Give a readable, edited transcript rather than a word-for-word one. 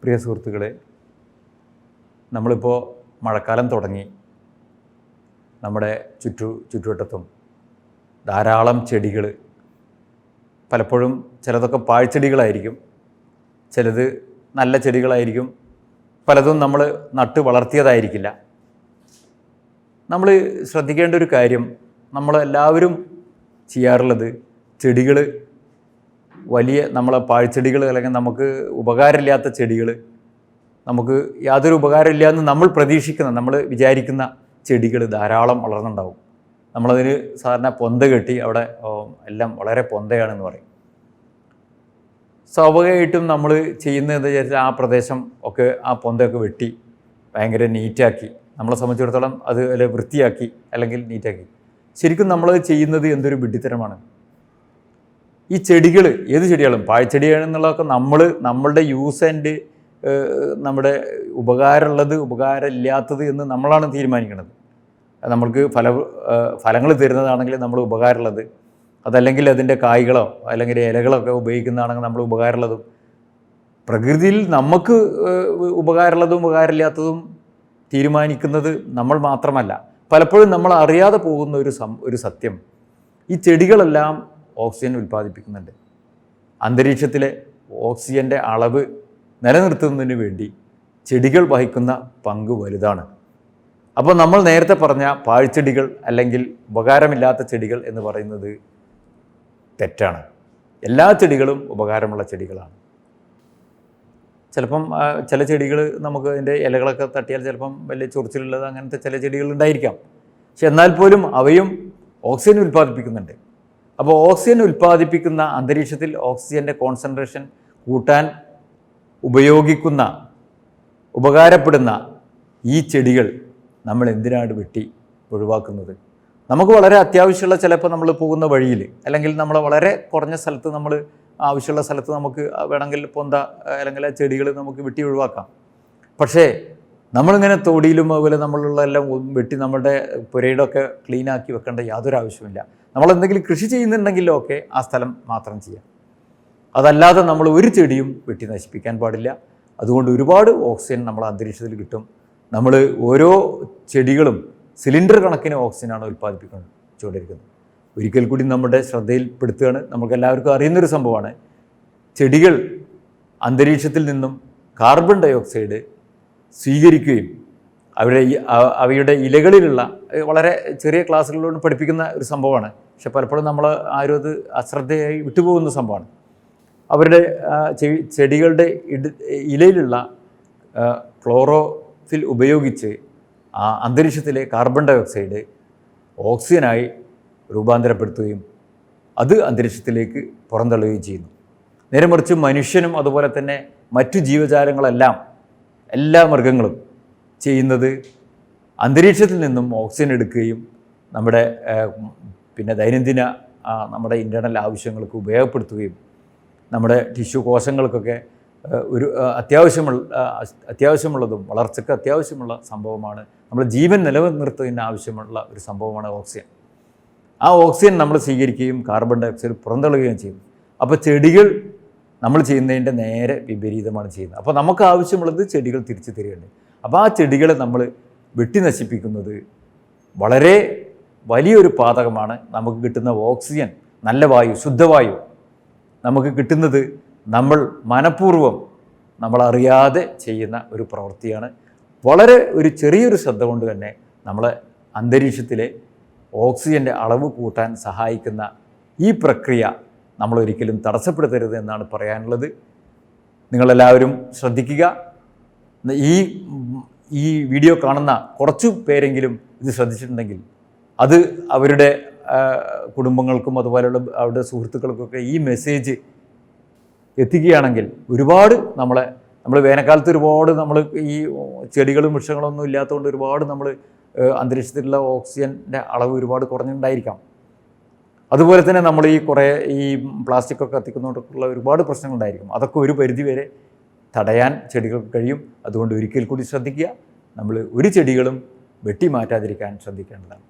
പ്രിയ സുഹൃത്തുക്കളെ, നമ്മളിപ്പോൾ മഴക്കാലം തുടങ്ങി. നമ്മുടെ ചുറ്റുവട്ടത്തും ധാരാളം ചെടികൾ, പലപ്പോഴും ചിലതൊക്കെ പാഴ്ചെടികളായിരിക്കും, ചിലത് നല്ല ചെടികളായിരിക്കും, പലതും നമ്മൾ നട്ട് വളർത്തിയതായിരിക്കില്ല. നമ്മൾ ശ്രദ്ധിക്കേണ്ട ഒരു കാര്യം, നമ്മളെല്ലാവരും ചെയ്യാറുള്ളത് ചെടികൾ, വലിയ നമ്മളെ പാഴ്ചെടികൾ അല്ലെങ്കിൽ നമുക്ക് ഉപകാരമില്ലാത്ത ചെടികൾ, നമുക്ക് യാതൊരു ഉപകാരമില്ല എന്ന് നമ്മൾ പ്രതീക്ഷിക്കുന്ന, നമ്മൾ വിചാരിക്കുന്ന ചെടികൾ ധാരാളം വളർന്നുണ്ടാവും. നമ്മളതിന് സാധാരണ പൊന്ത കെട്ടി അവിടെ എല്ലാം വളരെ പൊന്തയാണെന്ന് പറയും. സ്വാഭാവികമായിട്ടും നമ്മൾ ചെയ്യുന്നത് വിചാരിച്ചാൽ ആ പ്രദേശം ഒക്കെ ആ പൊന്തയൊക്കെ വെട്ടി ഭയങ്കര നീറ്റാക്കി, നമ്മളെ സംബന്ധിച്ചിടത്തോളം അത് വൃത്തിയാക്കി അല്ലെങ്കിൽ നീറ്റാക്കി. ശരിക്കും നമ്മളത് ചെയ്യുന്നത് എന്തൊരു വിഡ്ഢിത്തരമാണ്. ഈ ചെടികൾ, ഏത് ചെടികളും പാഴ്ചെടിയാണെന്നുള്ളതൊക്കെ നമ്മളുടെ യൂസ് ആൻഡ് നമ്മുടെ ഉപകാരമുള്ളത് ഉപകാരമില്ലാത്തത് എന്ന് നമ്മളാണ് തീരുമാനിക്കുന്നത്. നമ്മൾക്ക് ഫലങ്ങൾ തരുന്നതാണെങ്കിൽ നമ്മൾ ഉപകാരമുള്ളത്, അതല്ലെങ്കിൽ അതിൻ്റെ കായ്കളോ അല്ലെങ്കിൽ ഇലകളൊക്കെ ഉപയോഗിക്കുന്നതാണെങ്കിൽ നമ്മൾ ഉപകാരമുള്ളതും, പ്രകൃതിയിൽ നമുക്ക് ഉപകാരമുള്ളതും ഉപകാരമില്ലാത്തതും തീരുമാനിക്കുന്നത് നമ്മൾ മാത്രമല്ല. പലപ്പോഴും നമ്മൾ അറിയാതെ പോകുന്ന ഒരു സത്യം, ഈ ചെടികളെല്ലാം ഓക്സിജൻ ഉൽപ്പാദിപ്പിക്കുന്നുണ്ട്. അന്തരീക്ഷത്തിലെ ഓക്സിജൻ്റെ അളവ് നിലനിർത്തുന്നതിന് വേണ്ടി ചെടികൾ വഹിക്കുന്ന പങ്ക് വലുതാണ്. അപ്പോൾ നമ്മൾ നേരത്തെ പറഞ്ഞ പാഴ്ചെടികൾ അല്ലെങ്കിൽ ഉപകാരമില്ലാത്ത ചെടികൾ എന്ന് പറയുന്നത് തെറ്റാണ്. എല്ലാ ചെടികളും ഉപകാരമുള്ള ചെടികളാണ്. ചിലപ്പം ചില ചെടികൾ നമുക്ക് അതിൻ്റെ ഇലകളൊക്കെ തട്ടിയാൽ ചിലപ്പം വലിയ ചൊറിച്ചിലുള്ളത് അങ്ങനത്തെ ചില ചെടികൾ ഉണ്ടായിരിക്കാം. പക്ഷെ എന്നാൽ പോലും അവയും ഓക്സിജൻ ഉൽപ്പാദിപ്പിക്കുന്നുണ്ട്. അപ്പോൾ ഓക്സിജൻ ഉൽപ്പാദിപ്പിക്കുന്ന അന്തരീക്ഷത്തിൽ ഓക്സിജൻ്റെ കോൺസെൻട്രേഷൻ കൂട്ടാൻ ഉപകാരപ്പെടുന്ന ഈ ചെടികൾ നമ്മൾ എന്തിനാണ് വെട്ടി ഒഴിവാക്കുന്നത്? നമുക്ക് വളരെ അത്യാവശ്യമുള്ള, ചിലപ്പോൾ നമ്മൾ പോകുന്ന വഴിയിൽ അല്ലെങ്കിൽ നമ്മൾ വളരെ കുറഞ്ഞ സ്ഥലത്ത്, നമ്മൾ ആവശ്യമുള്ള സ്ഥലത്ത് നമുക്ക് വേണമെങ്കിൽ പൊന്ത അല്ലെങ്കിൽ ആ ചെടികൾ നമുക്ക് വെട്ടി ഒഴിവാക്കാം. പക്ഷേ നമ്മളിങ്ങനെ തൊടിയിലും അതുപോലെ നമ്മളുള്ള എല്ലാം വെട്ടി നമ്മുടെ പുരയിടമൊക്കെ ക്ലീനാക്കി വെക്കേണ്ട യാതൊരു ആവശ്യമില്ല. നമ്മളെന്തെങ്കിലും കൃഷി ചെയ്യുന്നുണ്ടെങ്കിലോ ഒക്കെ ആ സ്ഥലം മാത്രം ചെയ്യാം. അതല്ലാതെ നമ്മൾ ഒരു ചെടിയും വെട്ടി നശിപ്പിക്കാൻ പാടില്ല. അതുകൊണ്ട് ഒരുപാട് ഓക്സിജൻ നമ്മൾ അന്തരീക്ഷത്തിൽ കിട്ടും. നമ്മൾ ഓരോ ചെടികളും സിലിണ്ടർ കണക്കിന് ഓക്സിജനാണ് ഉൽപ്പാദിപ്പിച്ചുകൊണ്ടിരിക്കുന്നത്. ഒരിക്കൽ കൂടി നമ്മുടെ ശ്രദ്ധയിൽപ്പെടുത്തുകയാണ്. നമുക്ക് എല്ലാവർക്കും അറിയുന്നൊരു സംഭവമാണ്, ചെടികൾ അന്തരീക്ഷത്തിൽ നിന്നും കാർബൺ ഡൈ ഓക്സൈഡ് സ്വീകരിക്കുകയും അവയുടെ ഇലകളിലുള്ള, വളരെ ചെറിയ ക്ലാസ്സുകളിലൂടെ പഠിപ്പിക്കുന്ന ഒരു സംഭവമാണ്. പക്ഷെ പലപ്പോഴും നമ്മൾ ആരും അത് അശ്രദ്ധയായി വിട്ടുപോകുന്ന സംഭവമാണ്. അവരുടെ ചെടികളുടെ ഇലയിലുള്ള ക്ലോറോഫിൽ ഉപയോഗിച്ച് ആ അന്തരീക്ഷത്തിലെ കാർബൺ ഡൈ ഓക്സൈഡ് ഓക്സിജനായി രൂപാന്തരപ്പെടുത്തുകയും അത് അന്തരീക്ഷത്തിലേക്ക് പുറന്തള്ളുകയും ചെയ്യുന്നു. നേരെ മറിച്ച് മനുഷ്യനും അതുപോലെ തന്നെ മറ്റു ജീവജാലങ്ങളെല്ലാം, എല്ലാ മൃഗങ്ങളും ചെയ്യുന്നത് അന്തരീക്ഷത്തിൽ നിന്നും ഓക്സിജൻ എടുക്കുകയും നമ്മുടെ ദൈനംദിന നമ്മുടെ ഇൻ്റേണൽ ആവശ്യങ്ങൾക്ക് ഉപയോഗപ്പെടുത്തുകയും നമ്മുടെ ടിഷ്യൂ കോശങ്ങൾക്കൊക്കെ ഒരു അത്യാവശ്യമുള്ളതും വളർച്ചയ്ക്ക് അത്യാവശ്യമുള്ള സംഭവമാണ്. നമ്മുടെ ജീവൻ നിലനിർത്തുന്നതിന് ആവശ്യമുള്ള ഒരു സംഭവമാണ് ഓക്സിജൻ. ആ ഓക്സിജൻ നമ്മൾ സ്വീകരിക്കുകയും കാർബൺ ഡൈ ഓക്സൈഡ് പുറന്തള്ളുകയും ചെയ്യുന്നു. അപ്പോൾ ചെടികൾ നമ്മൾ ചെയ്യുന്നതിൻ്റെ നേരെ വിപരീതമാണ് ചെയ്യുന്നത്. അപ്പോൾ നമുക്ക് ആവശ്യമുള്ളത് ചെടികൾ തിരിച്ചു തരികയുണ്ട്. അപ്പോൾ ആ ചെടികളെ നമ്മൾ വെട്ടി നശിപ്പിക്കുന്നത് വളരെ വലിയൊരു പാതകമാണ്. നമുക്ക് കിട്ടുന്ന ഓക്സിജൻ, നല്ല വായു, ശുദ്ധവായു നമുക്ക് കിട്ടുന്നത് നമ്മൾ മനഃപൂർവ്വം നമ്മളറിയാതെ ചെയ്യുന്ന ഒരു പ്രവൃത്തിയാണ്. വളരെ ഒരു ചെറിയൊരു ശ്രദ്ധ കൊണ്ട് തന്നെ നമ്മളെ അന്തരീക്ഷത്തിലെ ഓക്സിജൻ്റെ അളവ് കൂട്ടാൻ സഹായിക്കുന്ന ഈ പ്രക്രിയ നമ്മളൊരിക്കലും തടസ്സപ്പെടുത്തരുത് എന്നാണ് പറയാനുള്ളത്. നിങ്ങളെല്ലാവരും ശ്രദ്ധിക്കുക. ഈ വീഡിയോ കാണുന്ന കുറച്ചു പേരെങ്കിലും ഇത് ശ്രദ്ധിച്ചിട്ടുണ്ടെങ്കിൽ അത് അവരുടെ കുടുംബങ്ങൾക്കും അതുപോലെയുള്ള അവരുടെ സുഹൃത്തുക്കൾക്കൊക്കെ ഈ മെസ്സേജ് എത്തിക്കുകയാണെങ്കിൽ ഒരുപാട് നമ്മൾ വേനൽക്കാലത്ത് ഒരുപാട് നമ്മൾ ഈ ചെടികളും വൃക്ഷങ്ങളൊന്നും ഇല്ലാത്തതുകൊണ്ട് ഒരുപാട് നമ്മൾ അന്തരീക്ഷത്തിലുള്ള ഓക്സിജൻ്റെ അളവ് ഒരുപാട് കുറഞ്ഞിട്ടുണ്ടായിരിക്കാം. അതുപോലെ തന്നെ നമ്മൾ ഈ പ്ലാസ്റ്റിക്കൊക്കെ കത്തിക്കുന്നതുകൊണ്ടുള്ള ഒരുപാട് പ്രശ്നങ്ങളുണ്ടായിരിക്കും. അതൊക്കെ ഒരു പരിധിവരെ തടയാൻ ചെടികൾക്ക് കഴിയും. അതുകൊണ്ട് ഒരിക്കൽ കൂടി ശ്രദ്ധിക്കുക, നമ്മൾ ഒരു ചെടികളും വെട്ടി മാറ്റാതിരിക്കാൻ ശ്രദ്ധിക്കേണ്ടതാണ്.